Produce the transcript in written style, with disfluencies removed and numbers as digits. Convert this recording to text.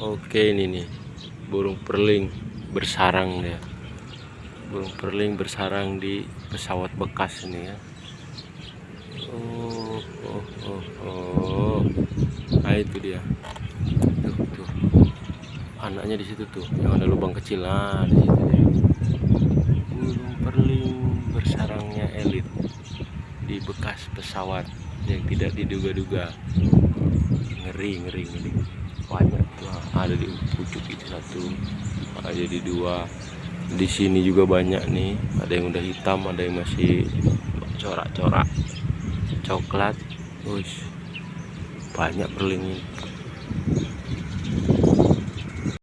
Oke, ini nih burung perling bersarang dia. Burung perling bersarang di pesawat bekas ini ya. Nah itu dia. Tuh. Anaknya di situ tuh, yang ada lubang kecil. Nah, di situ dia. Burung perling bersarangnya elit di bekas pesawat yang tidak diduga-duga. Ngeri. Banyak tuh, ada di pucuk itu satu, ada di dua, di sini juga banyak nih. Ada yang udah hitam, ada yang masih corak-corak coklat. Banyak perling ini.